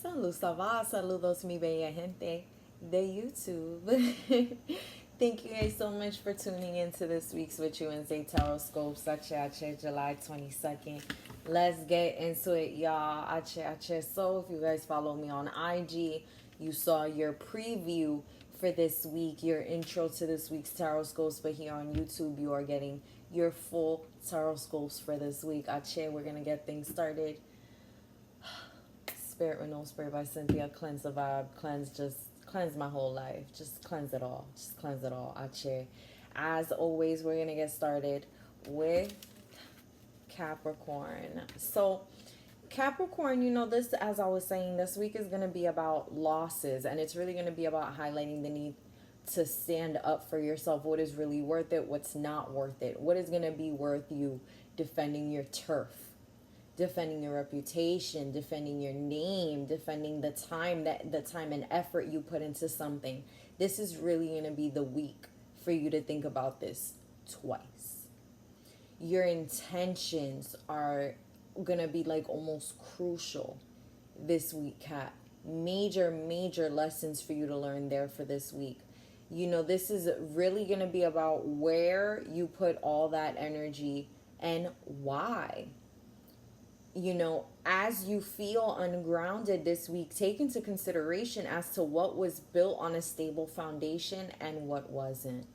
Salud, ça va? Saludos, mi bella gente de YouTube. Thank you guys so much for tuning into this week's Witchy Wednesday Taroscopes. Ache, July 22nd. Let's get into it, y'all. Ache. So, if you guys follow me on IG, you saw your preview for this week, your intro to this week's Taroscopes. But here on YouTube, you are getting your full Taroscopes for this week. Ache, we're going to get things started. Spirit with No Spirit by Cynthia. Cleanse the vibe. Cleanse my whole life. Just cleanse it all. Ache. As always, we're going to get started with Capricorn. So, Capricorn, this, as I was saying, this week is going to be about losses. And it's really going to be about highlighting the need to stand up for yourself. What is really worth it? What's not worth it? What is going to be worth you defending your turf? Defending your reputation, defending your name, defending the time and effort you put into something. This is really going to be the week for you to think about this twice. Your intentions are going to be like almost crucial this week, Kat. Major lessons for you to learn there for this week. This is really going to be about where you put all that energy and why. As you feel ungrounded this week, take into consideration as to what was built on a stable foundation and what wasn't.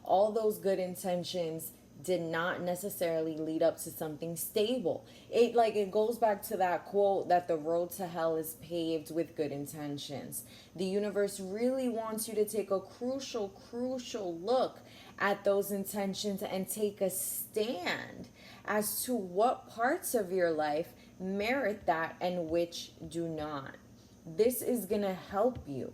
All those good intentions did not necessarily lead up to something stable. It goes back to that quote that the road to hell is paved with good intentions. The universe really wants you to take a crucial look at those intentions and take a stand as to what parts of your life merit that and which do not. This is going to help you.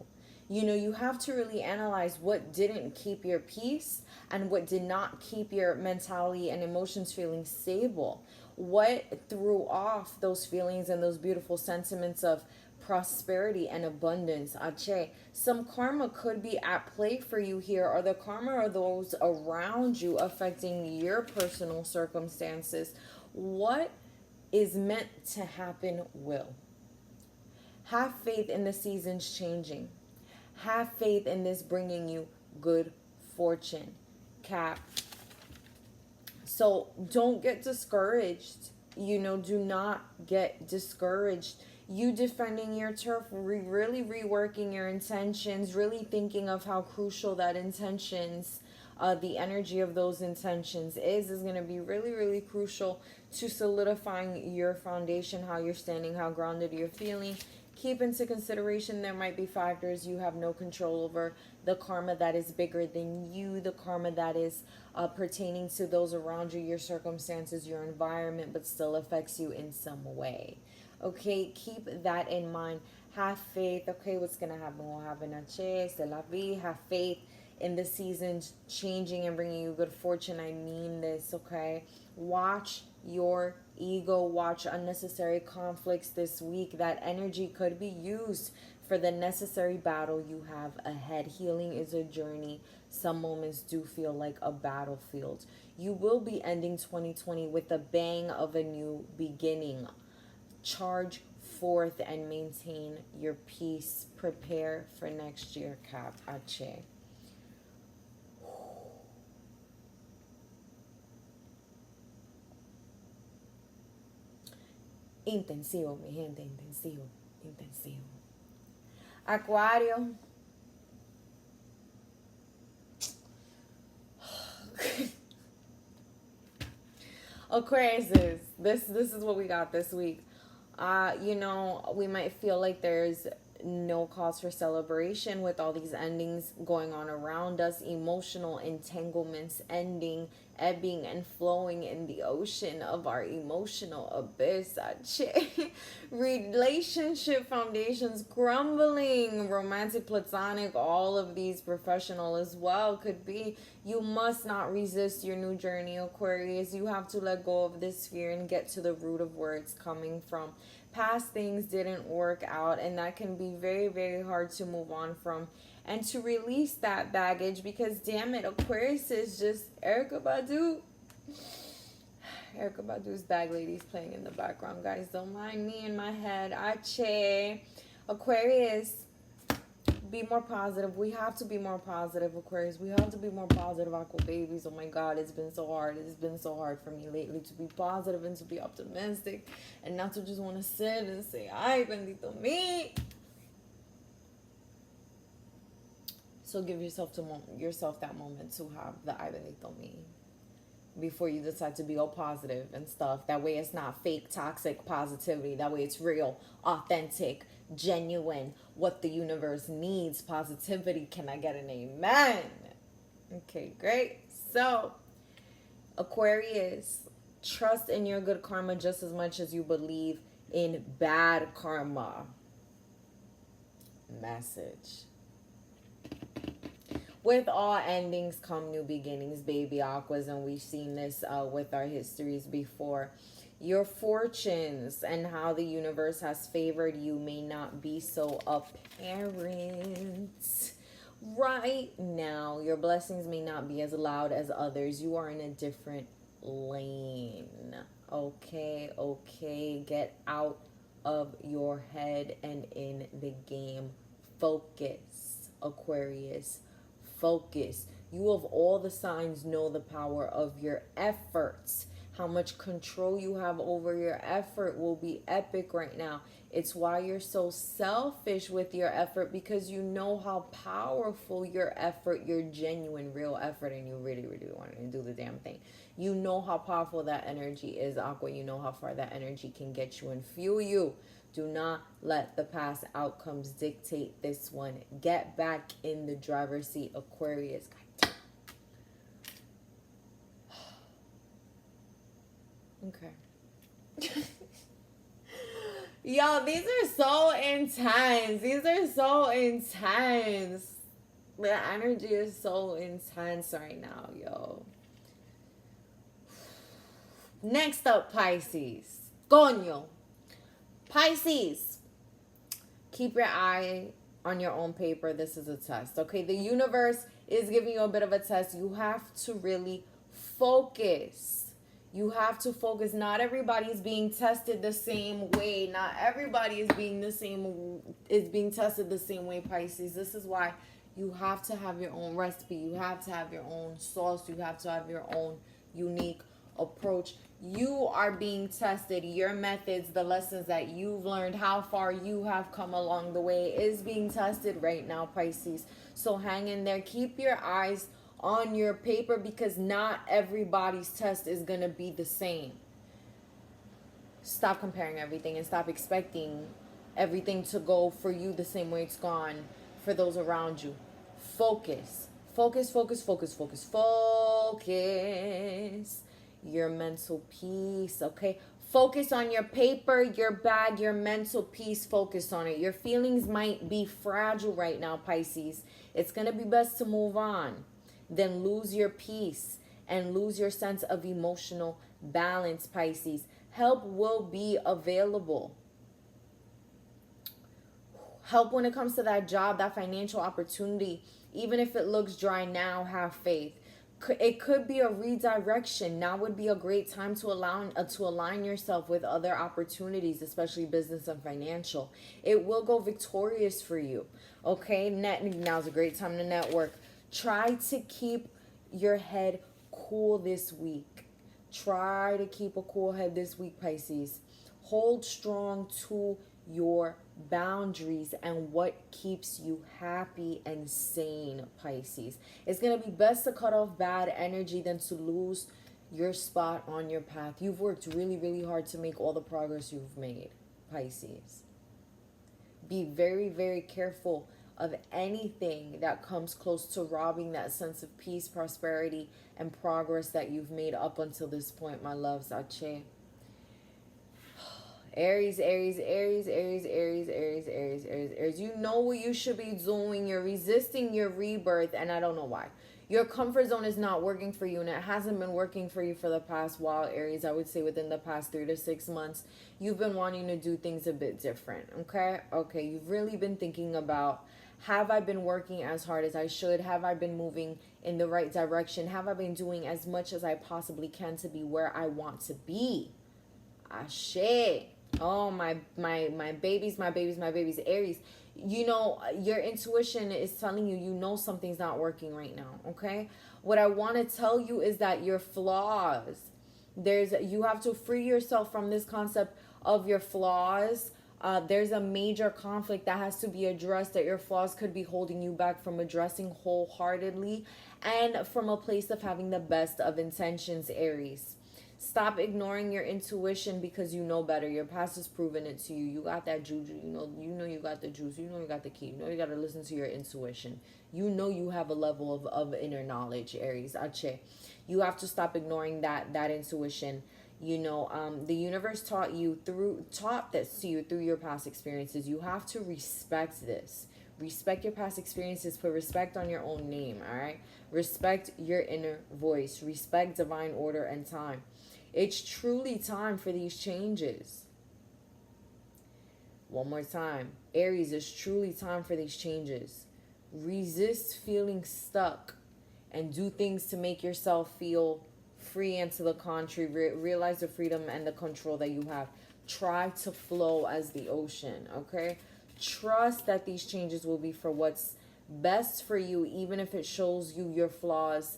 You have to really analyze what didn't keep your peace and what did not keep your mentality and emotions feeling stable. What threw off those feelings and those beautiful sentiments of prosperity and abundance. Ache, some karma could be at play for you here, or the karma are those around you affecting your personal circumstances. What is meant to happen will. Have faith in the seasons changing. Have faith in this bringing you good fortune, Cap. So don't get discouraged. Do not get discouraged. You defending your turf, really reworking your intentions, really thinking of how crucial that intentions, the energy of those intentions is going to be really crucial to solidifying your foundation, how you're standing, how grounded you're feeling. Keep into consideration there might be factors you have no control over. The karma that is bigger than you, the karma that is pertaining to those around you, your circumstances, your environment, but still affects you in some way. Okay, keep that in mind. Have faith. Okay, what's going to happen will happen. Have faith in the seasons changing and bringing you good fortune. I mean this, okay? Watch your ego. Watch unnecessary conflicts this week. That energy could be used for the necessary battle you have ahead. Healing is a journey. Some moments do feel like a battlefield. You will be ending 2020 with the bang of a new beginning. Charge forth and maintain your peace. Prepare for next year, Cap. Ache. Intensivo, mi gente, intensivo. Acuario. Aquarius, this is what we got this week. We might feel like there's no cause for celebration with all these endings going on around us, emotional entanglements ending, ebbing and flowing in the ocean of our emotional abyss. Relationship foundations crumbling, romantic, platonic, all of these professional as well could be. You must not resist your new journey, Aquarius. You have to let go of this fear and get to the root of where it's coming from. Past things didn't work out, and that can be very hard to move on from and to release that baggage, because damn it, Aquarius is just Erykah Badu. Erykah Badu's Bag Lady's playing in the background, guys. Don't mind me in my head. Ache. Aquarius, be more positive. We have to be more positive, Aquarius. We have to be more positive, Aqua babies. Oh my God, it's been so hard. It's been so hard for me lately to be positive and to be optimistic and not to just want to sit and say, ay, bendito me. So give yourself that moment to have the ay, bendito me before you decide to be all positive and stuff. That way it's not fake, toxic positivity. That way it's real, authentic, genuine, what the universe needs, positivity. Can I get an amen? Okay, great. So, Aquarius, trust in your good karma just as much as you believe in bad karma. Message. With all endings come new beginnings, baby aquas, and we've seen this with our histories before. Your fortunes and how the universe has favored you may not be so apparent right now. Your blessings may not be as loud as others. You are in a different lane. Okay. Get out of your head and in the game. Focus, Aquarius. Focus. You of all the signs know the power of your efforts. How much control you have over your effort will be epic right now. It's why you're so selfish with your effort, because you know how powerful your effort, your genuine, real effort, and you really, really want to do the damn thing. You know how powerful that energy is, Aqua. You know how far that energy can get you and fuel you. Do not let the past outcomes dictate this one. Get back in the driver's seat, Aquarius. Okay. Yo, these are so intense. The energy is so intense right now, yo. Next up, Pisces. Coño. Pisces, keep your eye on your own paper. This is a test, okay? The universe is giving you a bit of a test. You have to really focus. You have to focus. Not everybody is being tested the same way. Not everybody is being tested the same way, Pisces. This is why you have to have your own recipe. You have to have your own sauce. You have to have your own unique approach. You are being tested. Your methods, the lessons that you've learned, how far you have come along the way is being tested right now, Pisces. So hang in there. Keep your eyes on your paper, because not everybody's test is going to be the same. Stop comparing everything and stop expecting everything to go for you the same way it's gone for those around you. Focus. Focus. Your mental peace, okay? Focus on your paper, your bag, your mental peace. Focus on it. Your feelings might be fragile right now, Pisces. It's going to be best to move on than lose your peace and lose your sense of emotional balance, Pisces. Help will be available. Help when it comes to that job, that financial opportunity. Even if it looks dry now, have faith. It could be a redirection. Now would be a great time to align yourself with other opportunities, especially business and financial. It will go victorious for you. Okay, now's a great time to network. Try to keep your head cool this week. Try to keep a cool head this week, Pisces. Hold strong to your boundaries and what keeps you happy and sane, Pisces. It's going to be best to cut off bad energy than to lose your spot on your path. You've worked really, really hard to make all the progress you've made, Pisces. Be very, very careful of anything that comes close to robbing that sense of peace, prosperity, and progress that you've made up until this point, my loves. Ache. Aries. You know what you should be doing. You're resisting your rebirth, and I don't know why. Your comfort zone is not working for you, and it hasn't been working for you for the past while, Aries. I would say within the past 3 to 6 months, you've been wanting to do things a bit different, okay? Okay, you've really been thinking about, have I been working as hard as I should? Have I been moving in the right direction? Have I been doing as much as I possibly can to be where I want to be? Ashe. Oh, my babies, my babies, my babies, Aries. You know, your intuition is telling you, you know, something's not working right now, okay? What I want to tell you is that your flaws, you have to free yourself from this concept of your flaws. There's a major conflict that has to be addressed, that your flaws could be holding you back from addressing wholeheartedly and from a place of having the best of intentions, Aries. Stop ignoring your intuition because you know better. Your past has proven it to you. You got that juju. You know you got the juice. You know you got the key. You know you got to listen to your intuition. You know you have a level of inner knowledge, Aries. Ache. You have to stop ignoring that intuition. The universe taught this to you through your past experiences. You have to respect this. Respect your past experiences. Put respect on your own name. All right. Respect your inner voice. Respect divine order and time. It's truly time for these changes. One more time. Aries, it's truly time for these changes. Resist feeling stuck and do things to make yourself feel free and to the contrary. Realize the freedom and the control that you have. Try to flow as the ocean, okay? Trust that these changes will be for what's best for you, even if it shows you your flaws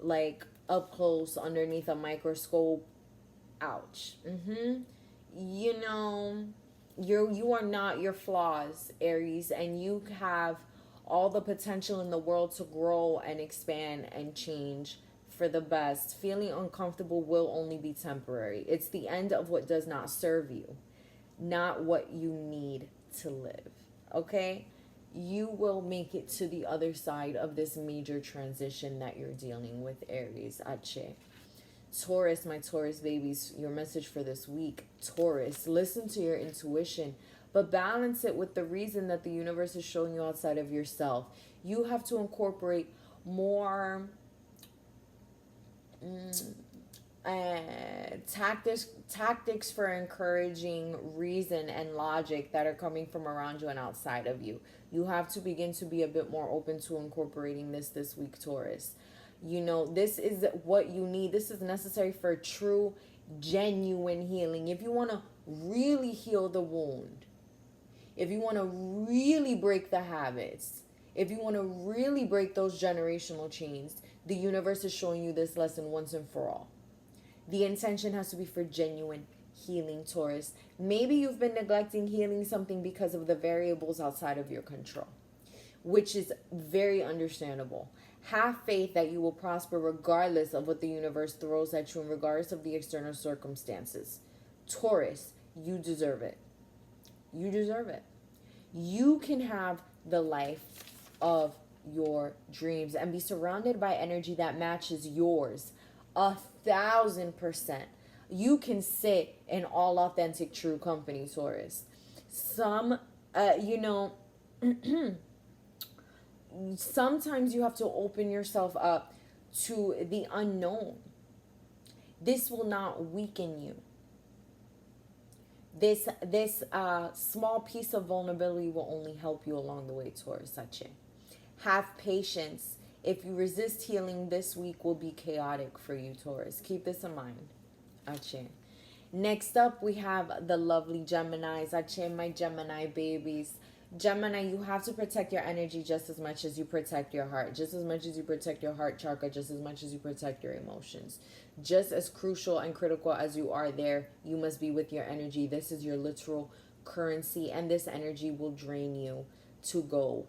like up close underneath a microscope. Ouch. You know, you are not your flaws, Aries, and you have all the potential in the world to grow and expand and change for the best. Feeling uncomfortable will only be temporary. It's the end of what does not serve you, not what you need to live. Okay? You will make it to the other side of this major transition that you're dealing with, Aries. Ache. Taurus, my Taurus babies, your message for this week. Taurus, listen to your intuition, but balance it with the reason that the universe is showing you outside of yourself. You have to incorporate more tactics for encouraging reason and logic that are coming from around you and outside of you. You have to begin to be a bit more open to incorporating this week, Taurus. This is what you need. This is necessary for true, genuine healing. If you want to really heal the wound, if you want to really break the habits, if you want to really break those generational chains, the universe is showing you this lesson once and for all. The intention has to be for genuine healing, Taurus. Maybe you've been neglecting healing something because of the variables outside of your control, which is very understandable. Have faith that you will prosper regardless of what the universe throws at you and regardless of the external circumstances. Taurus, you deserve it. You deserve it. You can have the life of your dreams and be surrounded by energy that matches yours 1,000%. You can sit in all authentic, true company, Taurus. Sometimes you have to open yourself up to the unknown. This will not weaken you. This small piece of vulnerability will only help you along the way, Taurus. Sache. Have patience. If you resist healing, this week will be chaotic for you, Taurus. Keep this in mind. Ache. Next up, we have the lovely Geminis. Ache, my Gemini babies. Gemini, you have to protect your energy just as much as you protect your heart, just as much as you protect your heart chakra, just as much as you protect your emotions. Just as crucial and critical as you are there, you must be with your energy. This is your literal currency, and this energy will drain you to go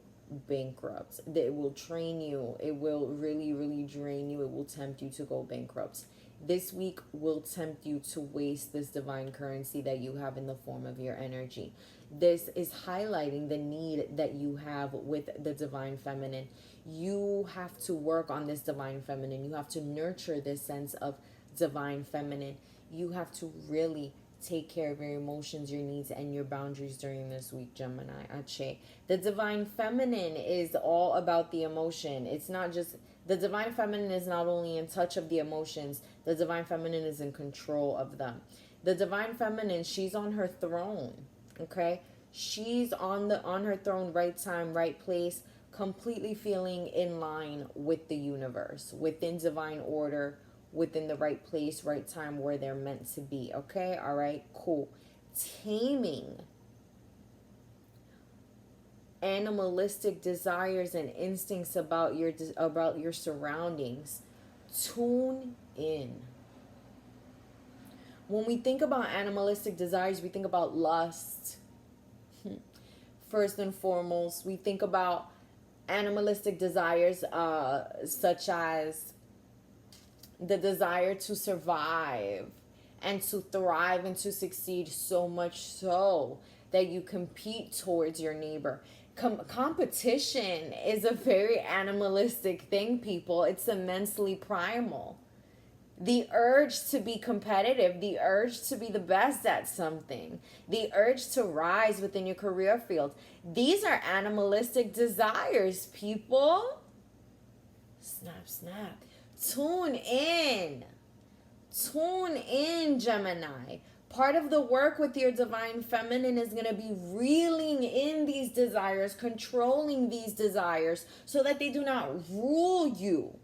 bankrupt. It will train you. It will really, really drain you. It will tempt you to go bankrupt. This week will tempt you to waste this divine currency that you have in the form of your energy. This is highlighting the need that you have with the divine feminine. You have to work on this divine feminine. You have to nurture this sense of divine feminine. You have to really take care of your emotions, your needs, and your boundaries during this week, Gemini. Ache. The divine feminine is all about the emotion. It's not just... The divine feminine is not only in touch of the emotions, the divine feminine is in control of them. The divine feminine, she's on her throne, okay? She's on her throne, right time, right place, completely feeling in line with the universe, within divine order, within the right place, right time, where they're meant to be, okay? All right, cool. taming animalistic desires and instincts about your surroundings. Tune in. When we think about animalistic desires, we think about lust. First and foremost, we think about animalistic desires such as the desire to survive and to thrive and to succeed, so much so that you compete towards your neighbor. Competition is a very animalistic thing, people. It's immensely primal. The urge to be competitive, the urge to be the best at something, the urge to rise within your career field. These are animalistic desires, people. Snap, snap. Tune in. Tune in, Gemini. Part of the work with your divine feminine is going to be reeling in these desires, controlling these desires so that they do not rule you.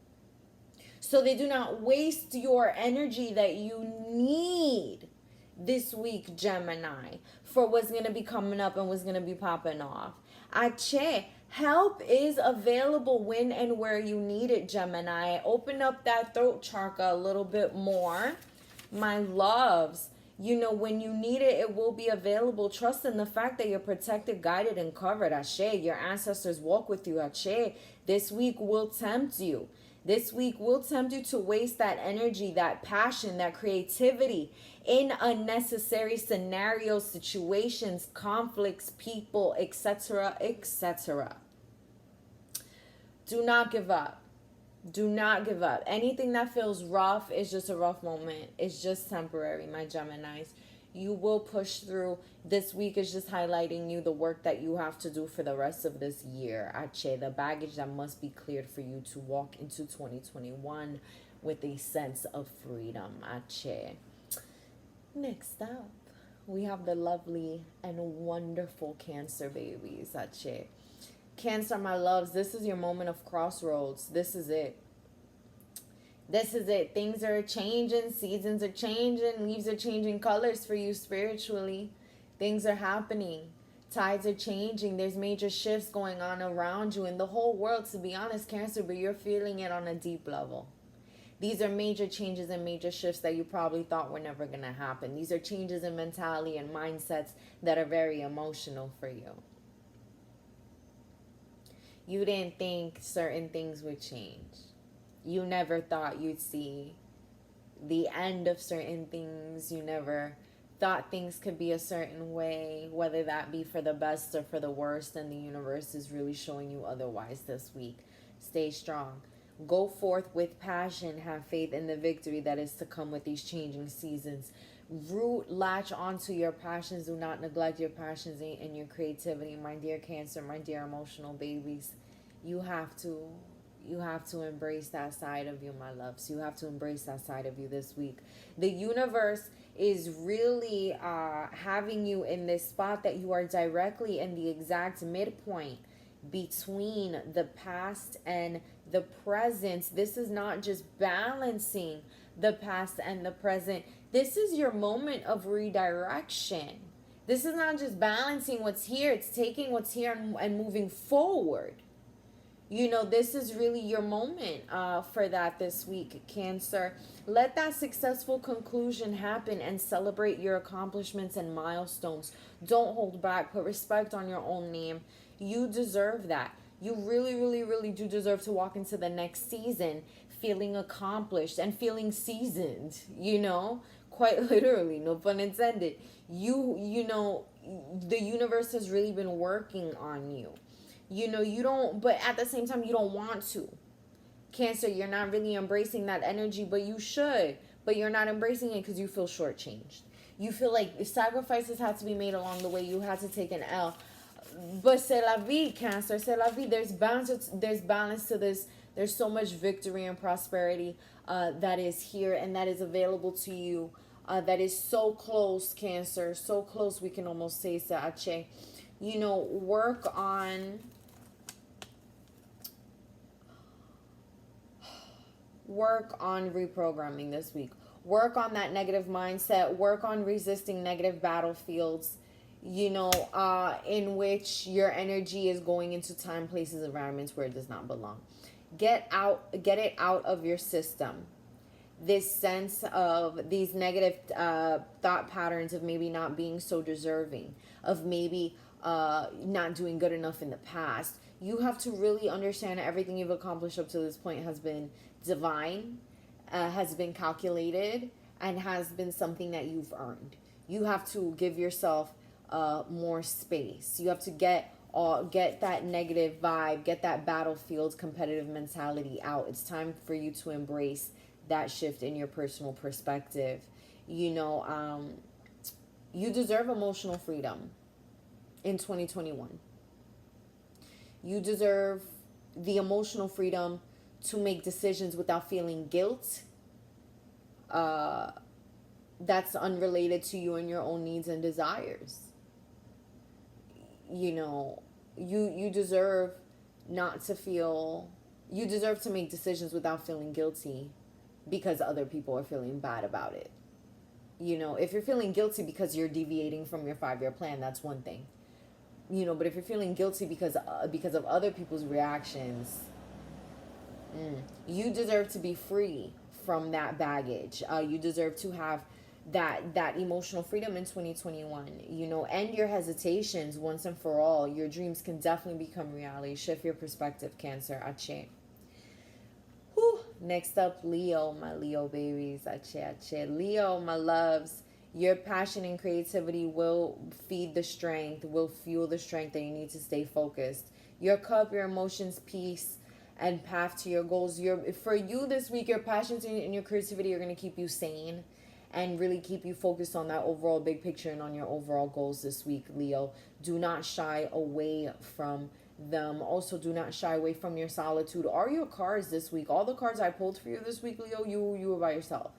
So they do not waste your energy that you need this week, Gemini, for what's going to be coming up and what's going to be popping off. Ache, help is available when and where you need it, Gemini. Open up that throat chakra a little bit more, my loves. You know, when you need it, it will be available. Trust in the fact that you're protected, guided, and covered. Ashe, your ancestors walk with you. Ashe, this week will tempt you. This week will tempt you to waste that energy, that passion, that creativity in unnecessary scenarios, situations, conflicts, people, etc., etc. Do not give up. Do not give up. Anything that feels rough is just a rough moment. It's just temporary, my Geminis. You will push through. This week is just highlighting you the work that you have to do for the rest of this year. Ache, the baggage that must be cleared for you to walk into 2021 with a sense of freedom. Ache. Next up, we have the lovely and wonderful Cancer babies. Ache. Cancer, my loves, this is your moment of crossroads. This is it. This is it. Things are changing. Seasons are changing. Leaves are changing colors for you spiritually. Things are happening. Tides are changing. There's major shifts going on around you in the whole world, to be honest, Cancer, but you're feeling it on a deep level. These are major changes and major shifts that you probably thought were never going to happen. These are changes in mentality and mindsets that are very emotional for you. You didn't think certain things would change. You never thought you'd see the end of certain things. You never thought things could be a certain way, whether that be for the best or for the worst, and the universe is really showing you otherwise this week. Stay strong. Go forth with passion. Have faith in the victory that is to come with these changing seasons. Latch onto your passions. Do not neglect your passions and your creativity. My dear Cancer, my dear emotional babies, you have to embrace that side of you, my loves. You have to embrace that side of you this week. The universe is really having you in this spot that you are directly in the exact midpoint between the past and the present. This is not just balancing the past and the present. This is your moment of redirection. This is not just balancing what's here. It's taking what's here and moving forward. You know, this is really your moment for that this week, Cancer. Let that successful conclusion happen and celebrate your accomplishments and milestones. Don't hold back. Put respect on your own name. You deserve that. You really, really, really do deserve to walk into the next season feeling accomplished and feeling seasoned, you know, quite literally, no pun intended. You know, the universe has really been working on you. You know, you don't, but at the same time, you don't want to. Cancer, you're not really embracing that energy, but you should. But you're not embracing it because you feel shortchanged. You feel like sacrifices had to be made along the way. You had to take an L. But c'est la vie, Cancer, c'est la vie. There's balance to this. There's so much victory and prosperity that is here and that is available to you. That is so close, Cancer. So close, we can almost say, Saache. You know, work on reprogramming this week. Work on that negative mindset. Work on resisting negative battlefields, in which your energy is going into time, places, environments where it does not belong. Get it out of your system. This sense of these negative thought patterns of maybe not being so deserving, of maybe not doing good enough in the past. You have to really understand that everything you've accomplished up to this point has been divine, has been calculated, and has been something that you've earned. You have to give yourself more space. You have to get that negative vibe, get that battlefield competitive mentality out. It's time for you to embrace that shift in your personal perspective. You deserve emotional freedom in 2021. You deserve the emotional freedom to make decisions without feeling guilt. That's unrelated to you and your own needs and desires. You deserve not to feel, you deserve to make decisions without feeling guilty because other people are feeling bad about it. If you're feeling guilty because you're deviating from your 5-year plan, that's one thing. But if you're feeling guilty because of other people's reactions, you deserve to be free from that baggage. You deserve to have that emotional freedom in 2021. End your hesitations once and for all. Your dreams can definitely become reality. Shift your perspective, Cancer. Ache. Next up, Leo, my Leo babies. Ache. Leo, my loves. Your passion and creativity will feed the strength, will fuel the strength that you need to stay focused. Your cup, your emotions, peace, and path to your goals. For you this week, your passions and your creativity are going to keep you sane and really keep you focused on that overall big picture and on your overall goals this week, Leo. Do not shy away from them. Also, do not shy away from your solitude or your cards this week. All the cards I pulled for you this week, Leo, you were by yourself.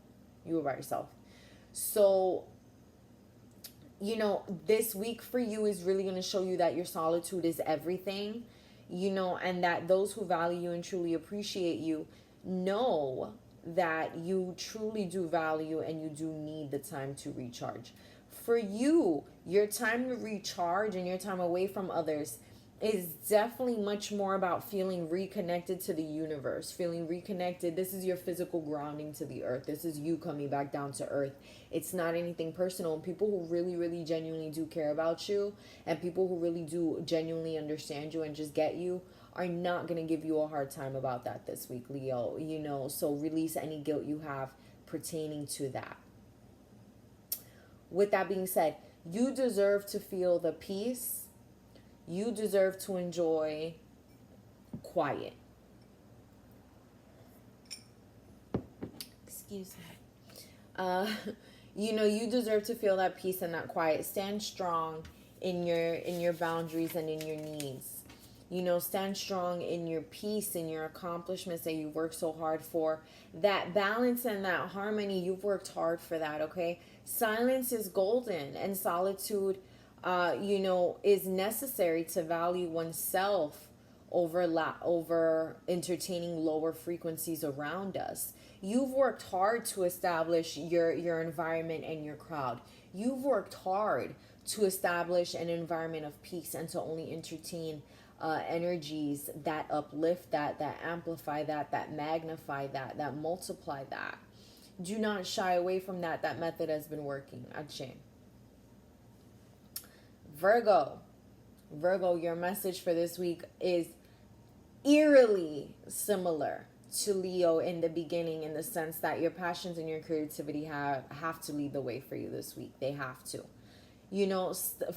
So, this week for you is really going to show you that your solitude is everything, and that those who value you and truly appreciate you know that you truly do value and you do need the time to recharge. For you, your time to recharge and your time away from others is definitely much more about feeling reconnected to the universe, feeling reconnected. This is your physical grounding to the earth. This is you coming back down to earth. It's not anything personal. People who really, really genuinely do care about you and people who really do genuinely understand you and just get you are not going to give you a hard time about that this week, Leo. So release any guilt you have pertaining to that. With that being said, you deserve to feel the peace. You deserve to enjoy quiet. Excuse me. You deserve to feel that peace and that quiet. Stand strong in your boundaries and in your needs. Stand strong in your peace, in your accomplishments that you work so hard for. That balance and that harmony, you've worked hard for that, okay? Silence is golden, and solitude is necessary to value oneself over entertaining lower frequencies around us. You've worked hard to establish your environment and your crowd. You've worked hard to establish an environment of peace and to only entertain energies that uplift that amplify that magnify that multiply that. Do not shy away from that. That method has been working. Ache. Virgo, your message for this week is eerily similar to Leo in the beginning, in the sense that your passions and your creativity have to lead the way for you this week. They have to.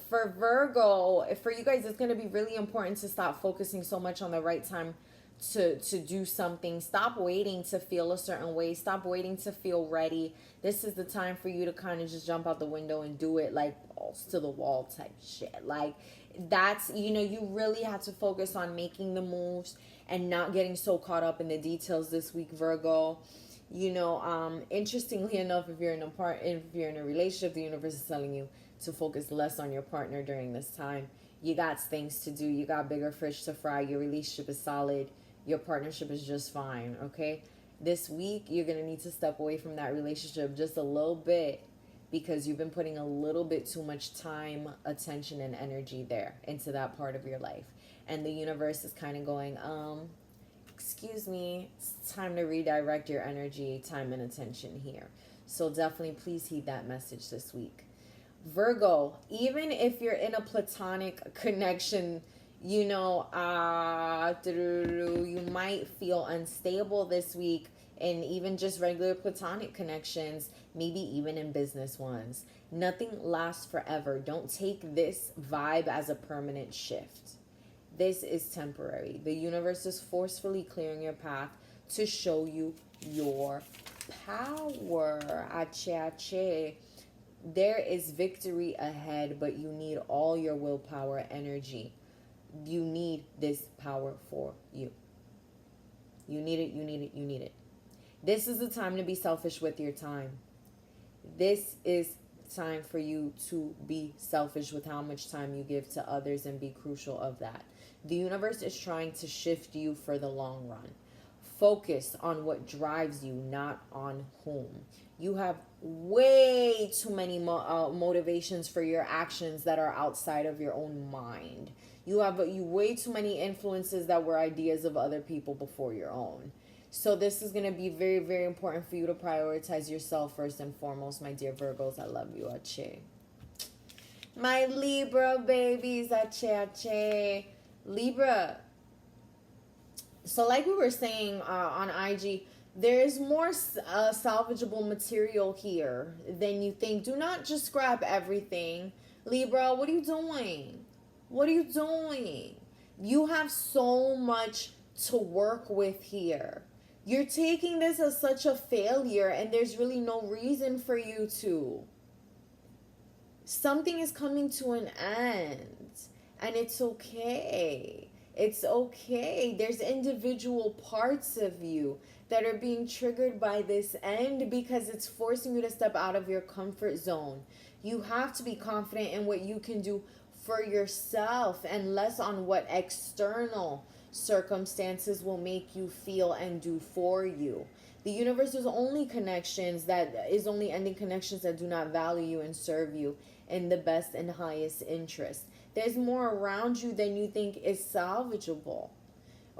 For Virgo, for you guys, it's going to be really important to stop focusing so much on the right time to do something. Stop waiting to feel a certain way. Stop waiting to feel ready. This is the time for you to kind of just jump out the window and do it, like balls to the wall type shit. Like that's, you really have to focus on making the moves and not getting so caught up in the details this week, Virgo. Interestingly enough, if you're in a relationship, the universe is telling you to focus less on your partner during this time. You got things to do. You got bigger fish to fry. Your relationship is solid. Your partnership is just fine, okay? This week, you're going to need to step away from that relationship just a little bit because you've been putting a little bit too much time, attention, and energy there into that part of your life. And the universe is kind of going, excuse me, it's time to redirect your energy, time, and attention here. So definitely please heed that message this week. Virgo, even if you're in a platonic connection, you know, you might feel unstable this week, and even just regular platonic connections, maybe even in business ones. Nothing lasts forever. Don't take this vibe as a permanent shift. This is temporary. The universe is forcefully clearing your path to show you your power. Ache, ache. There is victory ahead, but you need all your willpower, energy. You need this power for you. You need it, you need it, you need it. This is the time to be selfish with your time. This is time for you to be selfish with how much time you give to others and be crucial of that. The universe is trying to shift you for the long run. Focus on what drives you, not on whom. You have way too many motivations for your actions that are outside of your own mind. You have way too many influences that were ideas of other people before your own. So this is going to be very, very important for you to prioritize yourself first and foremost, my dear Virgos. I love you, Ache. My Libra babies, Ache, Ache. Libra. So like we were saying on IG, there is more salvageable material here than you think. Do not just scrap everything. Libra, what are you doing? What are you doing? You have so much to work with here. You're taking this as such a failure, and there's really no reason for you to. Something is coming to an end, and it's okay. It's okay. There's individual parts of you that are being triggered by this end because it's forcing you to step out of your comfort zone. You have to be confident in what you can do for yourself and less on what external circumstances will make you feel and do for you. The universe is only ending connections that do not value you and serve you in the best and highest interest. There's more around you than you think is salvageable.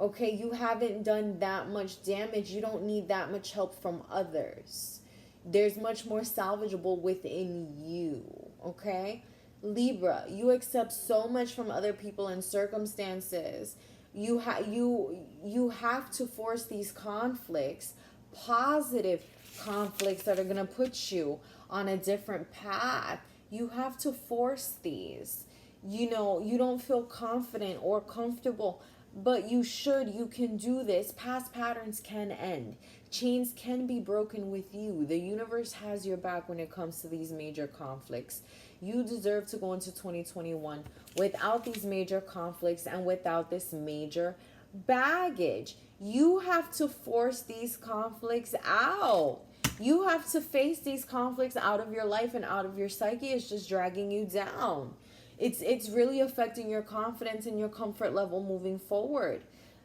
Okay, you haven't done that much damage. You don't need that much help from others. There's much more salvageable within you. Okay, Libra, you accept so much from other people and circumstances. You have to force these conflicts, positive conflicts that are going to put you on a different path. You have to force these. You know, you don't feel confident or comfortable, but you should. You can do this. Past patterns can end. Chains can be broken with you. The universe has your back when it comes to these major conflicts. You deserve to go into 2021 without these major conflicts and without this major baggage. You have to force these conflicts out. You have to face these conflicts out of your life and out of your psyche. It's just dragging you down. It's really affecting your confidence and your comfort level moving forward.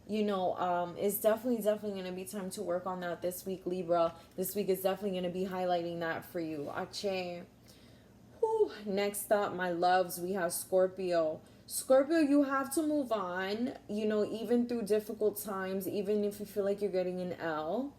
You know, it's definitely going to be time to work on that this week, Libra. This week is definitely going to be highlighting that for you. Ache. Whew. Next up, my loves, we have Scorpio. Scorpio, you have to move on, you know, even through difficult times, even if you feel like you're getting an L.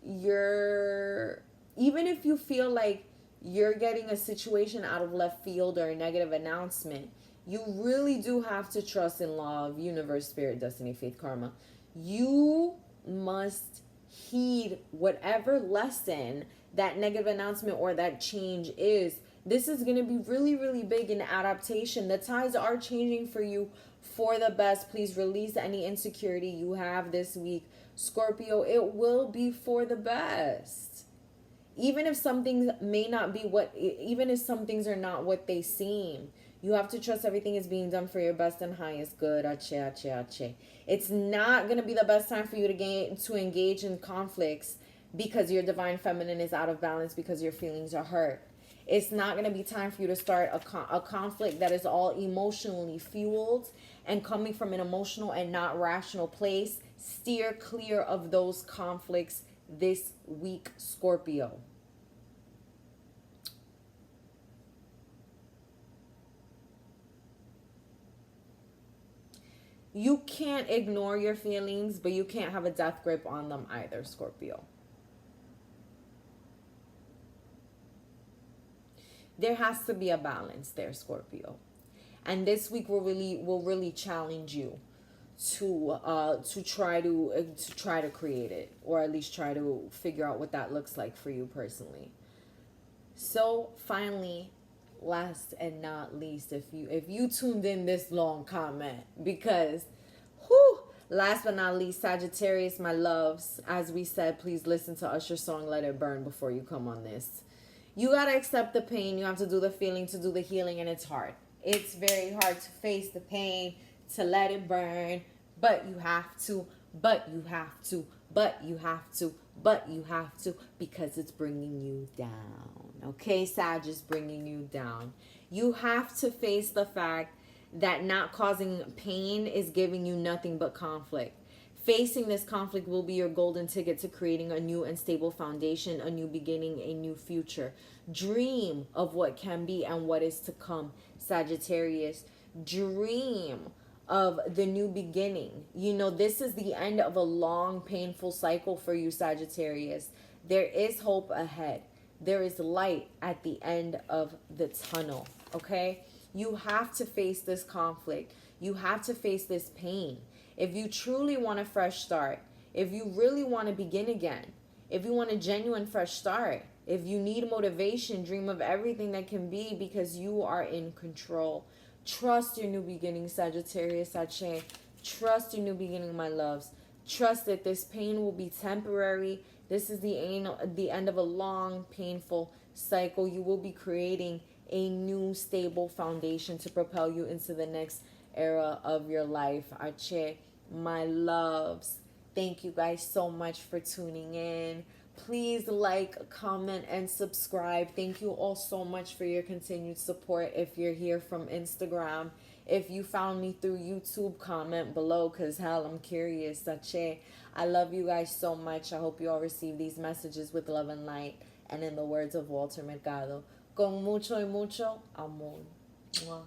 Even if you feel like you're getting a situation out of left field or a negative announcement, you really do have to trust in law of universe, spirit, destiny, faith, karma. You must heed whatever lesson that negative announcement or that change is. This is going to be really, really big in adaptation. The tides are changing for you for the best. Please release any insecurity you have this week. Scorpio, it will be for the best. Even if some things even if some things are not what they seem, you have to trust everything is being done for your best and highest good. Ache, ache, ache. It's not going to be the best time for you to engage in conflicts because your divine feminine is out of balance, because your feelings are hurt. It's not going to be time for you to start a conflict that is all emotionally fueled and coming from an emotional and not rational place. Steer clear of those conflicts this week, Scorpio. You can't ignore your feelings, but you can't have a death grip on them either, Scorpio. There has to be a balance there, Scorpio. And this week will really challenge you to try to create it, or at least try to figure out what that looks like for you personally. So finally, last and not least, if you tuned in this long, comment, because whew, last but not least, Sagittarius, my loves, as we said, please listen to Usher's song Let It Burn before you come on this. You gotta accept the pain. You have to do the feeling to do the healing, and it's hard. It's very hard to face the pain, to let it burn, but you have to, but you have to, but you have to, but you have to, because it's bringing you down. Okay, Sag is bringing you down. You have to face the fact that not causing pain is giving you nothing but conflict. Facing this conflict will be your golden ticket to creating a new and stable foundation, a new beginning, a new future. Dream of what can be and what is to come, Sagittarius. Dream of the new beginning. You know, this is the end of a long, painful cycle for you, Sagittarius. There is hope ahead. There is light at the end of the tunnel, okay? You have to face this conflict. You have to face this pain. If you truly want a fresh start, if you really want to begin again, if you want a genuine fresh start, if you need motivation, dream of everything that can be, because you are in control. Trust your new beginning, Sagittarius, Sache. Trust your new beginning, my loves. Trust that this pain will be temporary. This is the end of a long, painful cycle. You will be creating a new, stable foundation to propel you into the next era of your life. Arche, my loves. Thank you guys so much for tuning in. Please like, comment, and subscribe. Thank you all so much for your continued support. If you're here from Instagram, if you found me through YouTube, comment below, because hell, I'm curious. Sache, I love you guys so much. I hope you all receive these messages with love and light. And in the words of Walter Mercado, con mucho y mucho amor. Mwah.